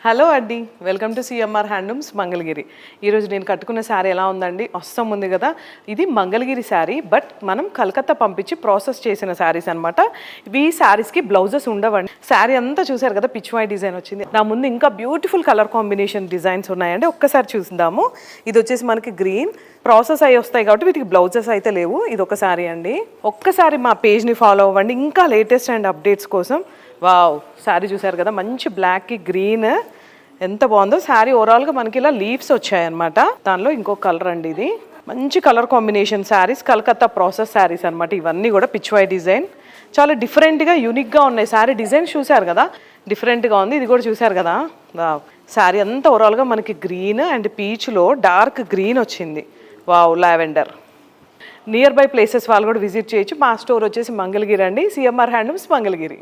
Hello అండి, welcome to CMR handlooms Mangalagiri. ఈరోజు నేను కట్టుకున్న శారీ ఎలా ఉందండి? అవసరం ఉంది కదా. ఇది మంగళగిరి శారీ, బట్ మనం కలకత్తా పంపించి ప్రాసెస్ చేసిన శారీస్ అనమాట. ఈ శారీస్కి బ్లౌజెస్ ఉండవండి. శారీ అంతా చూసారు కదా, పిచ్వాయ్ డిజైన్ వచ్చింది. నా ముందు ఇంకా బ్యూటిఫుల్ కలర్ కాంబినేషన్ డిజైన్స్ ఉన్నాయండి, ఒక్కసారి చూద్దాము. ఇది వచ్చేసి మనకి గ్రీన్ ప్రాసెస్ అయ్యి వస్తాయి కాబట్టి వీటికి బ్లౌజెస్ అయితే లేవు. ఇది ఒక శారీ అండి. ఒక్కసారి మా పేజ్ని ఫాలో అవ్వండి ఇంకా లేటెస్ట్ అండ్ అప్డేట్స్ కోసం. వావ్, శారీ చూసారు కదా, మంచి బ్లాక్కి గ్రీన్ ఎంత బాగుందో. శారీ ఓవరాల్గా మనకి ఇలా లీవ్స్ వచ్చాయన్నమాట. దానిలో ఇంకో కలర్ అండి, ఇది మంచి colour combination saris, Calcutta process saris అనమాట. ఇవన్నీ కూడా పిచ్వాయ్ డిజైన్, చాలా డిఫరెంట్గా యూనిక్గా ఉన్నాయి. శారీ డిజైన్ చూసారు కదా, డిఫరెంట్గా ఉంది. ఇది కూడా చూసారు కదా. వావ్, శారీ అంతా ఓవరాల్గా మనకి గ్రీన్ అండ్ పీచ్లో డార్క్ గ్రీన్ వచ్చింది. Wow, lavender. Near by places వాళ్ళు కూడా విజిట్ చేయొచ్చు. మా స్టోర్ వచ్చేసి మంగళగిరి అండి, సిఎంఆర్ హ్యాండ్లూమ్స్ మంగళగిరి.